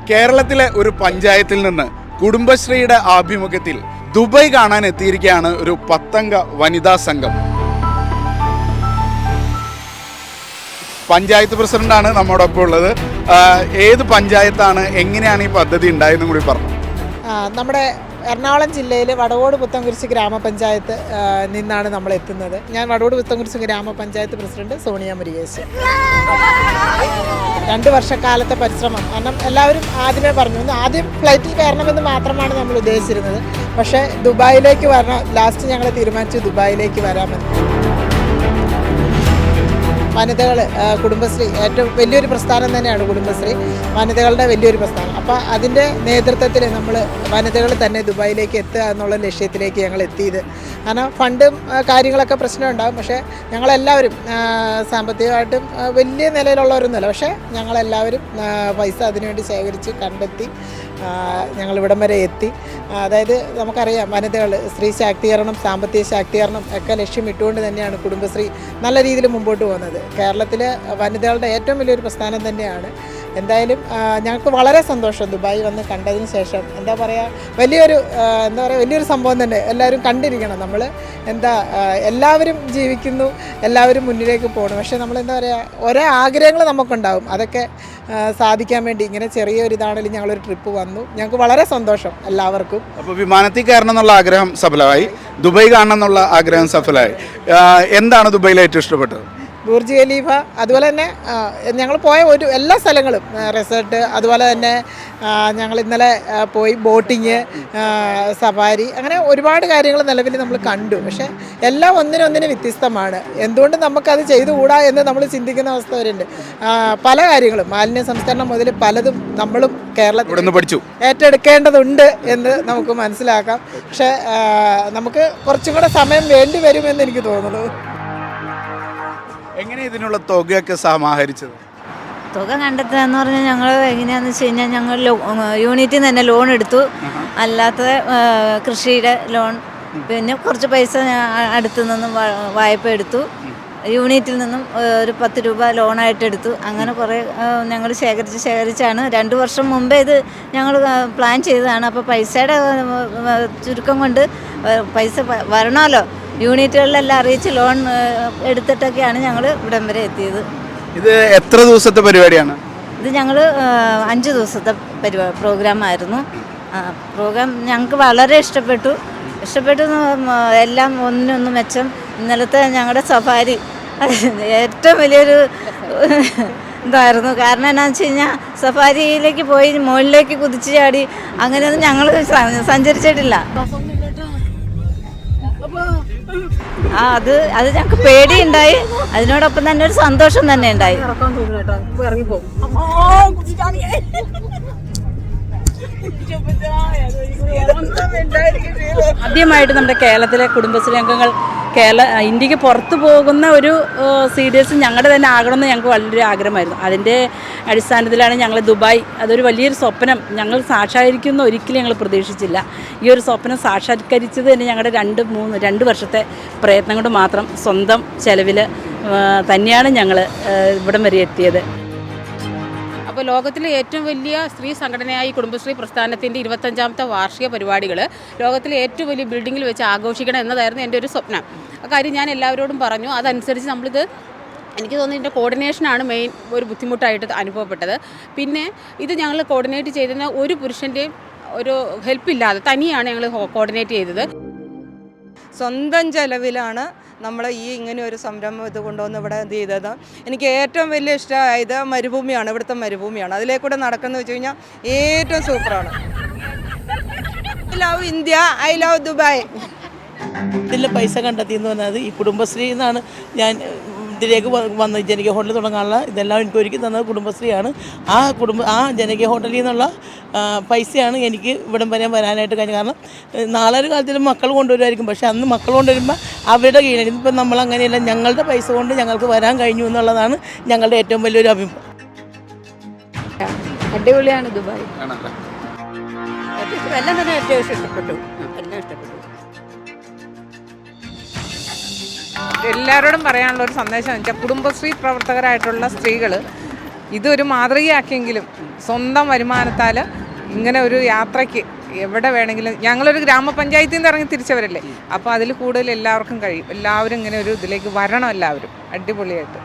കേരളത്തിലെ ഒരു പഞ്ചായത്തിൽ നിന്ന് കുടുംബശ്രീയുടെ ആഭിമുഖ്യത്തിൽ ദുബായ് കാണാൻ എത്തിയിരിക്കുകയാണ് ഒരു 10-അംഗ വനിതാ സംഘം. പഞ്ചായത്ത് പ്രസിഡന്റാണ് നമ്മോടൊപ്പം ഉള്ളത്. ഏത് പഞ്ചായത്താണ്, എങ്ങനെയാണ് ഈ പദ്ധതി ഉണ്ടായതെന്നും കൂടി പറഞ്ഞു. നമ്മുടെ എറണാകുളം ജില്ലയിൽ വടവോട് പുത്തൻകുരിശ് ഗ്രാമപഞ്ചായത്ത് നിന്നാണ് നമ്മൾ എത്തുന്നത്. ഞാൻ വടവോട് പുത്തൻകുരിശ് ഗ്രാമപഞ്ചായത്ത് പ്രസിഡന്റ് സോണിയ മുരുകേശൻ. 2 വർഷക്കാലത്തെ പരിശ്രമം, കാരണം എല്ലാവരും ആദ്യമേ പറഞ്ഞു ആദ്യം ഫ്ലൈറ്റിൽ കയറണമെന്ന് മാത്രമാണ് നമ്മൾ ഉദ്ദേശിച്ചിരുന്നത്. പക്ഷേ ദുബായിലേക്ക് വരണം, ലാസ്റ്റ് ഞങ്ങൾ തീരുമാനിച്ചു ദുബായിലേക്ക് വരാമെന്ന്. വനിതകൾ, കുടുംബശ്രീ ഏറ്റവും വലിയൊരു പ്രസ്ഥാനം തന്നെയാണ് കുടുംബശ്രീ, വനിതകളുടെ വലിയൊരു പ്രസ്ഥാനം. അപ്പോൾ അതിൻ്റെ നേതൃത്വത്തിൽ നമ്മൾ വനിതകൾ തന്നെ ദുബായിലേക്ക് എത്തുക എന്നുള്ള ലക്ഷ്യത്തിലേക്ക് ഞങ്ങൾ എത്തിയത്. കാരണം ഫണ്ടും കാര്യങ്ങളൊക്കെ പ്രശ്നമുണ്ടാകും, പക്ഷേ ഞങ്ങളെല്ലാവരും സാമ്പത്തികമായിട്ടും വലിയ നിലയിലുള്ളവരൊന്നുമല്ല, പക്ഷേ ഞങ്ങളെല്ലാവരും പൈസ അതിനുവേണ്ടി ശേഖരിച്ച് കണ്ടെത്തി ഞങ്ങളിവിടം വരെ എത്തി. അതായത് നമുക്കറിയാം വനിതകൾ, സ്ത്രീ ശാക്തീകരണം, സാമ്പത്തിക ശാക്തീകരണം ഒക്കെ ലക്ഷ്യമിട്ടുകൊണ്ട് തന്നെയാണ് കുടുംബശ്രീ നല്ല രീതിയിൽ മുമ്പോട്ട് പോകുന്നത്. കേരളത്തിലെ വനിതകളുടെ ഏറ്റവും വലിയൊരു പ്രസ്ഥാനം തന്നെയാണ്. എന്തായാലും ഞങ്ങൾക്ക് വളരെ സന്തോഷം ദുബായ് വന്ന് കണ്ടതിന് ശേഷം. വലിയൊരു സംഭവം തന്നെ. എല്ലാവരും കണ്ടിരിക്കണം. നമ്മൾ എല്ലാവരും ജീവിക്കുന്നു, എല്ലാവരും മുന്നിലേക്ക് പോകണം. പക്ഷേ ഓരോ ആഗ്രഹങ്ങൾ നമുക്കുണ്ടാവും. അതൊക്കെ സാധിക്കാൻ വേണ്ടി ഇങ്ങനെ ചെറിയൊരിതാണെങ്കിലും ഞങ്ങളൊരു ട്രിപ്പ് വന്നു. ഞങ്ങൾക്ക് വളരെ സന്തോഷം എല്ലാവർക്കും. അപ്പോൾ വിമാനത്തിൽ കയറണം എന്നുള്ള ആഗ്രഹം സഫലമായി, ദുബായ് കാണണം എന്നുള്ള ആഗ്രഹം സഫലമായി. എന്താണ് ദുബായിൽ ഏറ്റവും ഇഷ്ടപ്പെട്ടത്? ബുർജ് ഖലീഫ, അതുപോലെ തന്നെ ഞങ്ങൾ പോയ എല്ലാ സ്ഥലങ്ങളും, റിസോർട്ട്, അതുപോലെ തന്നെ ഞങ്ങൾ ഇന്നലെ പോയി ബോട്ടിങ്, സഫാരി, അങ്ങനെ ഒരുപാട് കാര്യങ്ങൾ നിലവിൽ നമ്മൾ കണ്ടു. പക്ഷേ എല്ലാം ഒന്നിനൊന്നിന് വ്യത്യസ്തമാണ്. എന്തുകൊണ്ട് നമുക്കത് ചെയ്തുകൂടാ എന്ന് നമ്മൾ ചിന്തിക്കുന്ന അവസ്ഥ വരുന്നുണ്ട്. പല കാര്യങ്ങളും, മാലിന്യ സംസ്കരണം മുതൽ പലതും നമ്മളും കേരളത്തിൽ പഠിച്ചു ഏറ്റെടുക്കേണ്ടതുണ്ട് എന്ന് നമുക്ക് മനസ്സിലാക്കാം. പക്ഷേ നമുക്ക് കുറച്ചും കൂടെ സമയം വേണ്ടി വരുമെന്ന് എനിക്ക് തോന്നുന്നു. എങ്ങനെ ഇതിനുള്ള തുകയൊക്കെ സമാഹരിച്ചത്? തുക കണ്ടെത്തുക എന്ന് പറഞ്ഞാൽ ഞങ്ങൾ എങ്ങനെയാണെന്ന് വെച്ച് കഴിഞ്ഞാൽ ഞങ്ങൾ യൂണിറ്റിൽ നിന്ന് തന്നെ ലോൺ എടുത്തു. അല്ലാത്ത കൃഷിയുടെ ലോൺ, പിന്നെ കുറച്ച് പൈസ അടുത്തു നിന്നും വായ്പ എടുത്തു. യൂണിറ്റിൽ നിന്നും ഒരു 10 രൂപ ലോണായിട്ട് എടുത്തു. അങ്ങനെ കുറേ ഞങ്ങൾ ശേഖരിച്ചാണ് 2 വർഷം മുമ്പേ ഇത് ഞങ്ങൾ പ്ലാൻ ചെയ്തതാണ്. അപ്പോൾ പൈസയുടെ ചുരുക്കം കൊണ്ട് പൈസ വരണമല്ലോ, യൂണിറ്റുകളിലെല്ലാം അറിയിച്ച് ലോൺ എടുത്തിട്ടൊക്കെയാണ് ഞങ്ങൾ ഇവിടം വരെ എത്തിയത്. ഇത് എത്ര ദിവസത്തെ പരിപാടിയാണ്? ഇത് ഞങ്ങൾ 5 ദിവസത്തെ പ്രോഗ്രാമായിരുന്നു. പ്രോഗ്രാം ഞങ്ങൾക്ക് വളരെ ഇഷ്ടപ്പെട്ടു. എല്ലാം ഒന്നിനൊന്ന് മെച്ചം. ഇന്നലത്തെ ഞങ്ങളുടെ സഫാരി ഏറ്റവും വലിയൊരു ഇതായിരുന്നു. കാരണം എന്താണെന്ന് വെച്ച് കഴിഞ്ഞാൽ സഫാരിയിലേക്ക് പോയി മുകളിലേക്ക് കുതിച്ച് ചാടി അങ്ങനെയൊന്നും ഞങ്ങൾ സഞ്ചരിച്ചിട്ടില്ല. അത് ഞങ്ങൾക്ക് പേടിയുണ്ടായി, അതിനോടൊപ്പം തന്നെ ഒരു സന്തോഷം തന്നെ ഉണ്ടായി. ആദ്യമായിട്ട് നമ്മുടെ കേരളത്തിലെ കുടുംബശ്രീ അംഗങ്ങൾ ഇന്ത്യക്ക് പുറത്തു പോകുന്ന ഒരു CDS ഞങ്ങളുടെ തന്നെ ആകണമെന്ന് ഞങ്ങൾക്ക് വളരെ ആഗ്രഹമായിരുന്നു. അതിൻ്റെ അടിസ്ഥാനത്തിലാണ് ഞങ്ങൾ ദുബായ്, അതൊരു വലിയൊരു സ്വപ്നം ഞങ്ങൾ സാക്ഷാത്കരിക്കുന്ന ഒരിക്കലും ഞങ്ങൾ പ്രതീക്ഷിച്ചില്ല. ഈ ഒരു സ്വപ്നം സാക്ഷാത്കരിച്ചത് തന്നെ ഞങ്ങളുടെ 2 വർഷത്തെ പ്രയത്നം കൊണ്ട് മാത്രം, സ്വന്തം ചെലവിൽ തന്നെയാണ് ഞങ്ങൾ ഇവിടം വരെ എത്തിയത്. അപ്പോൾ ലോകത്തിലെ ഏറ്റവും വലിയ സ്ത്രീ സംഘടനയായ ഈ കുടുംബശ്രീ പ്രസ്ഥാനത്തിൻ്റെ 25ാമത്തെ വാർഷിക പരിപാടികൾ ലോകത്തിലെ ഏറ്റവും വലിയ ബിൽഡിങ്ങിൽ വെച്ച് ആഘോഷിക്കണം എന്നതായിരുന്നു എൻ്റെ ഒരു സ്വപ്നം. അക്കാര്യം ഞാൻ എല്ലാവരോടും പറഞ്ഞു. അതനുസരിച്ച് എനിക്ക് തോന്നുന്നു ഇതിൻ്റെ കോർഡിനേഷനാണ് മെയിൻ ഒരു ബുദ്ധിമുട്ടായിട്ട് അനുഭവപ്പെട്ടത്. പിന്നെ ഇത് ഞങ്ങൾ കോർഡിനേറ്റ് ചെയ്തിരുന്ന ഒരു പുരുഷൻ്റെയും ഒരു ഹെൽപ്പില്ലാതെ തനിയാണ് ഞങ്ങൾ കോർഡിനേറ്റ് ചെയ്തത്. സ്വന്തം ചെലവിലാണ് നമ്മൾ ഇങ്ങനെ ഒരു സംരംഭം ഇത് കൊണ്ടുവന്ന് ഇവിടെ ചെയ്തത്. എനിക്ക് ഏറ്റവും വലിയ ഇഷ്ടമായത് മരുഭൂമിയാണ്, ഇവിടുത്തെ മരുഭൂമിയാണ്. അതിലേക്കൂടെ നടക്കുന്നത് വെച്ച് കഴിഞ്ഞാൽ ഏറ്റവും സൂപ്പറാണ്. I love India, I love Dubai. ഇതിൽ പൈസ കണ്ടെത്തിയെന്ന് പറഞ്ഞത് ഈ കുടുംബശ്രീ എന്നാണ്. ഞാൻ ഇതിലേക്ക് വന്ന് ജനകീയ ഹോട്ടൽ തുടങ്ങാനുള്ള ഇതെല്ലാം എനിക്ക് ഒരുക്കി തന്നത് കുടുംബശ്രീയാണ്. ആ ജനകീയ ഹോട്ടലിൽ നിന്നുള്ള പൈസയാണ് എനിക്ക് ഇവിടം വരെ വരാനായിട്ട് കഴിഞ്ഞത്. കാരണം നാളെ ഒരു കാലത്തിൽ മക്കൾ കൊണ്ടുവരുമായിരിക്കും, പക്ഷേ അന്ന് മക്കൾ കൊണ്ടുവരുമ്പോൾ അവരുടെ കീഴിൽ ഇപ്പം നമ്മളങ്ങനെയല്ല, ഞങ്ങളുടെ പൈസ കൊണ്ട് ഞങ്ങൾക്ക് വരാൻ കഴിഞ്ഞു എന്നുള്ളതാണ് ഞങ്ങളുടെ ഏറ്റവും വലിയൊരു അഭിപ്രായം. അടിപൊളിയാണ് ദുബായ്. എല്ലാം തന്നെ ഏറ്റവും ഇഷ്ടപ്പെട്ടു. എല്ലാവരോടും പറയാനുള്ള ഒരു സന്ദേശം എന്ന് വെച്ചാൽ കുടുംബശ്രീ പ്രവർത്തകരായിട്ടുള്ള സ്ത്രീകൾ ഇതൊരു മാതൃകയാക്കിയെങ്കിലും സ്വന്തം വരുമാനത്താൽ ഇങ്ങനെ ഒരു യാത്രയ്ക്ക് എവിടെ വേണമെങ്കിലും, ഞങ്ങളൊരു ഗ്രാമപഞ്ചായത്തിൽ നിന്ന് ഇറങ്ങി തിരിച്ചവരല്ലേ, അപ്പോൾ അതിൽ കൂടുതൽ എല്ലാവർക്കും കഴിയും. എല്ലാവരും ഇങ്ങനെ ഒരു ഇതിലേക്ക് വരണം, എല്ലാവരും അടിപൊളിയായിട്ട്.